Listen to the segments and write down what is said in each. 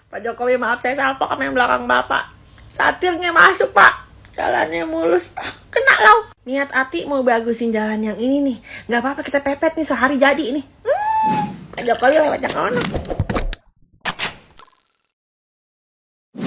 Pak Jokowi, maaf saya salpok sama yang belakang Bapak. Satirnya masuk, Pak. Jalannya mulus. Kena lau. Niat hati mau bagusin jalan yang ini nih. Gak apa-apa, kita pepet nih, sehari jadi nih. Pak Jokowi lewat yang mana?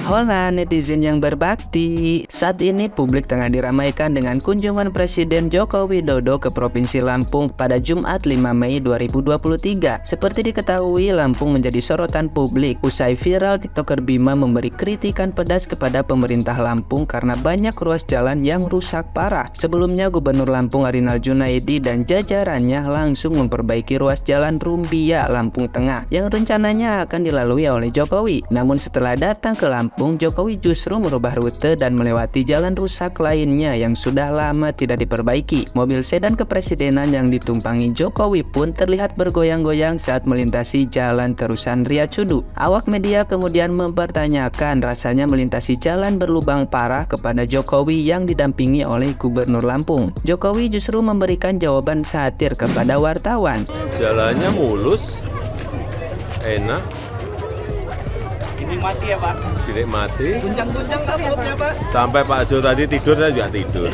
Hola netizen yang berbakti. Saat ini publik tengah diramaikan dengan kunjungan Presiden Joko Widodo ke Provinsi Lampung pada Jumat 5 Mei 2023. Seperti diketahui, Lampung menjadi sorotan publik usai viral TikToker Bima memberi kritikan pedas kepada pemerintah Lampung karena banyak ruas jalan yang rusak parah. Sebelumnya Gubernur Lampung Arinal Junaidi dan jajarannya langsung memperbaiki ruas jalan Rumbia Lampung Tengah yang rencananya akan dilalui oleh Jokowi. Namun setelah datang ke Lampung, Jokowi justru merubah rute dan melewati jalan rusak lainnya yang sudah lama tidak diperbaiki. Mobil sedan kepresidenan yang ditumpangi Jokowi pun terlihat bergoyang-goyang saat melintasi jalan terusan Riacudu. Awak media kemudian mempertanyakan rasanya melintasi jalan berlubang parah kepada Jokowi yang didampingi oleh Gubernur Lampung. Jokowi justru memberikan jawaban satir kepada wartawan. Jalannya mulus, enak. Ini mati ya Pak? Dinikmati. Guncang-guncang takutnya Pak? Sampai Pak Zul tadi tidur, saya juga tidur.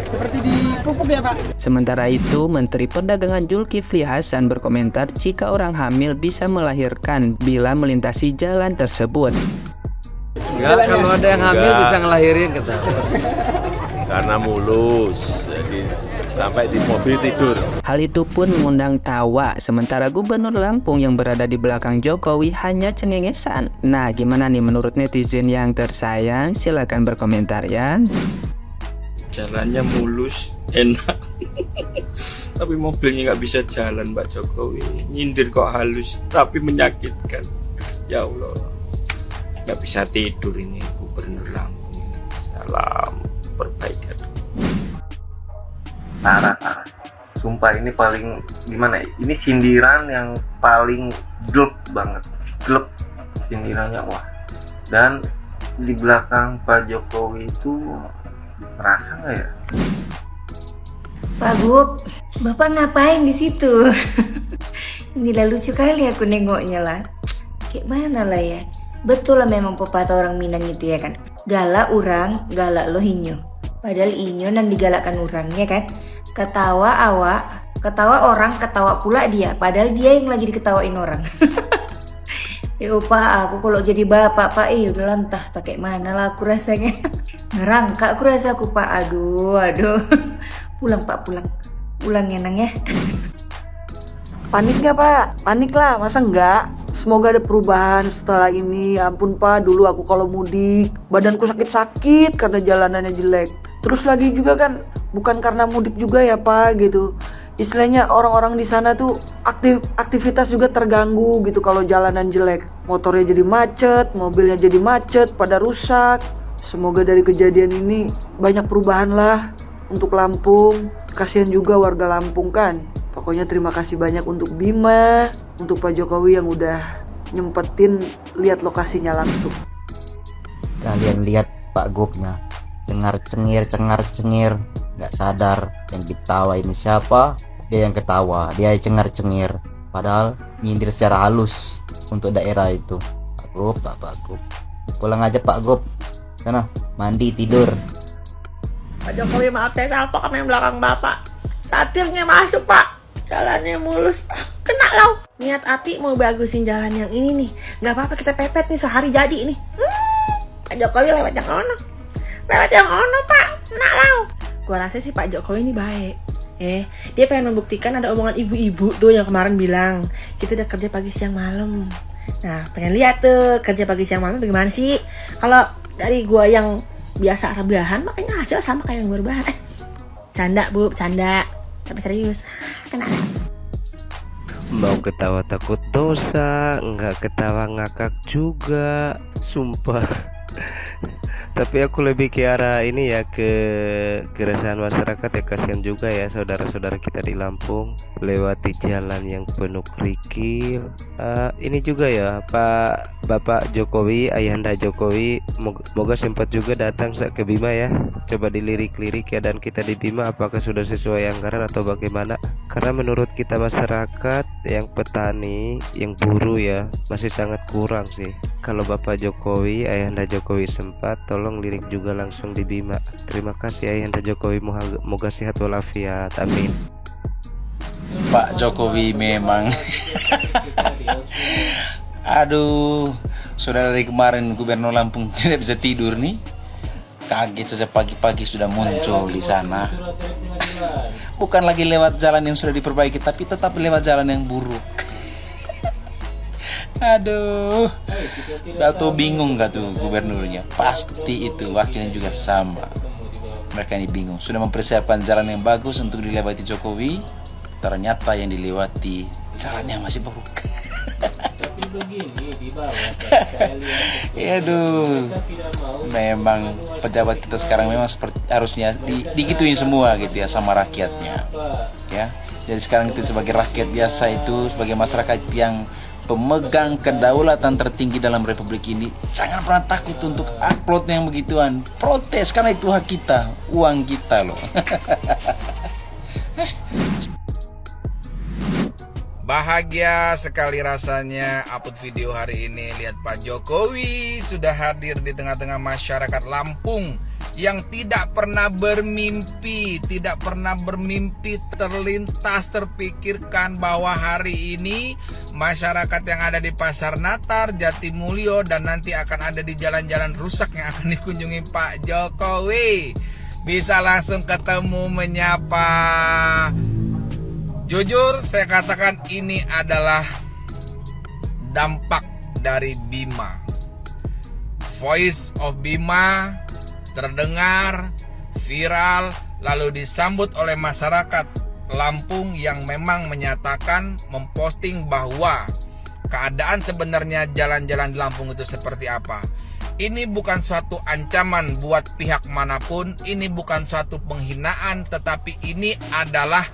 Seperti dipupuk ya Pak? Sementara itu, Menteri Perdagangan Zulkifli Hasan berkomentar jika orang hamil bisa melahirkan bila melintasi jalan tersebut. Enggak, kalau ada yang hamil Enggak. bisa ngelahirin kata. Karena mulus, jadi sampai di mobil tidur. Hal itu pun mengundang tawa, sementara Gubernur Lampung yang berada di belakang Jokowi hanya cengengesan. Nah, gimana nih menurut netizen yang tersayang? Silakan berkomentar ya. Jalannya mulus, enak. Tapi mobilnya nggak bisa jalan Pak Jokowi. Nyindir kok halus, tapi menyakitkan. Ya Allah, nggak bisa tidur ini Gubernur Lampung. Salam perbaikan. Parah. Sumpah ini paling gimana ya? Ini sindiran yang paling gleb banget. Gleb sindirannya, wah. Dan di belakang Pak Jokowi itu merasa nggak ya? Pak Gub, Bapak ngapain di situ? Ini lah lucu kali aku nengoknya lah. Kayak mana lah ya? Betul lah memang pepatah orang Minang itu ya kan. Galak orang, galak lo hinyo. Padahal inyo nan digalakkan orangnya kan. Ketawa awak, ketawa orang, ketawa pula dia. Padahal dia yang lagi diketawain orang. Ya Pak, aku kalau jadi bapak Pak, udah lantah tak kayak mana lah aku rasanya. Ngerangkak aku rasa aku Pak. Aduh. Pulang Pak, pulang ya nang ya. Panik gak, Pak? Panik lah, masa enggak? Semoga ada perubahan setelah ini. Ya ampun Pak, dulu aku kalau mudik badanku sakit-sakit karena jalanannya jelek. Terus lagi juga kan bukan karena mudik juga ya Pak gitu. Istilahnya orang-orang di sana tuh aktivitas juga terganggu gitu kalau jalanan jelek. Motornya jadi macet, mobilnya jadi macet, pada rusak. Semoga dari kejadian ini banyak perubahan lah untuk Lampung. Kasihan juga warga Lampung kan. Pokoknya terima kasih banyak untuk Bima, untuk Pak Jokowi yang udah nyempetin lihat lokasinya langsung. Kalian lihat Pak Gubnya cengar-cengir, nggak sadar yang ditawa ini siapa, dia yang ketawa, dia yang cengar-cengir, padahal nyindir secara halus untuk daerah itu. Pak Gub, pulang aja Pak Gub, sana mandi tidur. Pak Jokowi, maaf saya salpok sama yang belakang Bapak. Satirnya masuk Pak. Jalannya mulus. Kena lau. Niat hati mau bagusin jalan yang ini nih. Gak apa-apa, kita pepet nih, sehari jadi nih. Pak Jokowi lewat yang ono. Lewat yang ono Pak. Kena lau. Gua rasa sih Pak Jokowi ini baik. Dia pengen membuktikan ada omongan ibu-ibu tuh yang kemarin bilang kita udah kerja pagi siang malam. Nah, pengen lihat tuh kerja pagi siang malam bagaimana sih. Kalau dari gua yang biasa rebahan, makanya hasil sama kayak yang berbahan. Canda Bu, canda. Tapi serius. Kena. Mau ketawa takut dosa, nggak ketawa ngakak juga. Sumpah. Tapi aku lebih ke arah ini ya, ke keresahan masyarakat ya. Kasihan juga ya saudara-saudara kita di Lampung lewati jalan yang penuh kerikil. Ini juga ya Bapak Jokowi, Ayahanda Jokowi, moga sempat juga datang ke Bima ya. Coba dilirik-lirik keadaan kita di Bima, apakah sudah sesuai anggaran atau bagaimana. Karena menurut kita masyarakat yang petani, yang buruh ya, masih sangat kurang sih. Kalau Bapak Jokowi, Ayahanda Jokowi sempat, tolong lirik juga langsung di Bima. Terima kasih Ayahanda Jokowi, moga sehat walafiat, amin. Pak Jokowi memang aduh, sudah dari kemarin Gubernur Lampung tidak bisa tidur nih. Kaget saja pagi-pagi sudah muncul di sana. Bukan lagi lewat jalan yang sudah diperbaiki, tapi tetap lewat jalan yang buruk. Aduh, Dato bingung gak tuh gubernurnya? Pasti itu wakilnya juga sama. Mereka ini bingung. Sudah mempersiapkan jalan yang bagus untuk dilewati Jokowi, ternyata yang dilewati jalan yang masih buruk. Aduh, memang pejabat kita sekarang memang seperti harusnya digituin semua gitu ya sama rakyatnya. Ya, jadi sekarang itu sebagai rakyat biasa itu, sebagai masyarakat yang pemegang kedaulatan tertinggi dalam republik ini, jangan pernah takut untuk upload yang begituan. Protes karena itu hak kita, uang kita loh. Bahagia sekali rasanya upload video hari ini. Lihat Pak Jokowi sudah hadir di tengah-tengah masyarakat Lampung yang tidak pernah bermimpi terlintas terpikirkan bahwa hari ini masyarakat yang ada di Pasar Natar, Jatimulyo, dan nanti akan ada di jalan-jalan rusak yang akan dikunjungi Pak Jokowi bisa langsung ketemu, menyapa. Jujur saya katakan ini adalah dampak dari Bima. Voice of Bima terdengar, viral, lalu disambut oleh masyarakat Lampung yang memang menyatakan, memposting bahwa keadaan sebenarnya jalan-jalan di Lampung itu seperti apa. Ini bukan suatu ancaman buat pihak manapun, ini bukan suatu penghinaan, tetapi ini adalah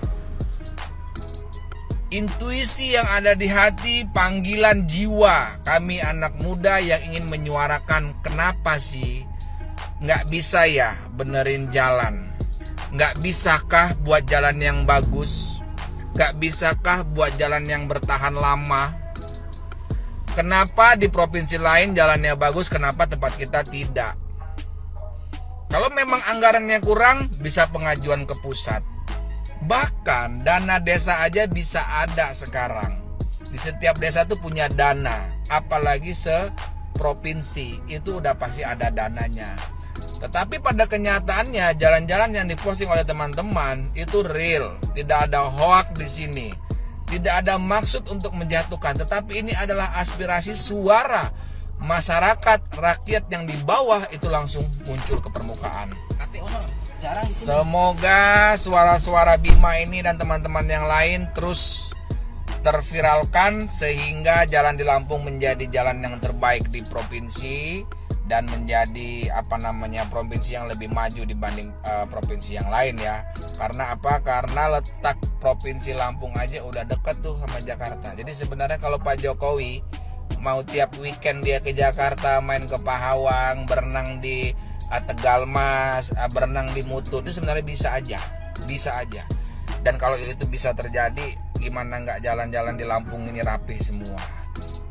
intuisi yang ada di hati, panggilan jiwa kami anak muda yang ingin menyuarakan kenapa sih nggak bisa ya benerin jalan, nggak bisakah buat jalan yang bagus, nggak bisakah buat jalan yang bertahan lama. Kenapa di provinsi lain jalannya bagus, kenapa tempat kita tidak? Kalau memang anggarannya kurang, bisa pengajuan ke pusat. Bahkan dana desa aja bisa ada sekarang. Di setiap desa tuh punya dana, apalagi seprovinsi itu udah pasti ada dananya. Tetapi pada kenyataannya jalan-jalan yang diposting oleh teman-teman itu real, tidak ada hoax di sini, tidak ada maksud untuk menjatuhkan, tetapi ini adalah aspirasi suara masyarakat, rakyat yang di bawah itu langsung muncul ke permukaan. Semoga suara-suara Bima ini dan teman-teman yang lain terus terviralkan sehingga jalan di Lampung menjadi jalan yang terbaik di provinsi dan menjadi provinsi yang lebih maju dibanding provinsi yang lain ya. Karena apa? Karena letak provinsi Lampung aja udah deket tuh sama Jakarta. Jadi sebenarnya kalau Pak Jokowi mau tiap weekend dia ke Jakarta, main ke Pahawang, berenang di Tegal Mas, berenang di Mutu, itu sebenarnya bisa aja. Dan kalau itu bisa terjadi, gimana nggak jalan-jalan di Lampung ini rapi semua.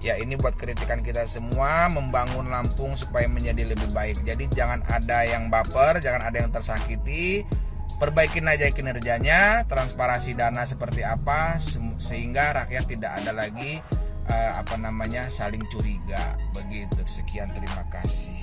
Ya ini buat kritikan kita semua, membangun Lampung supaya menjadi lebih baik. Jadi jangan ada yang baper, jangan ada yang tersakiti. Perbaikin aja kinerjanya, transparansi dana seperti apa, sehingga rakyat tidak ada lagi saling curiga. Begitu. Sekian, terima kasih.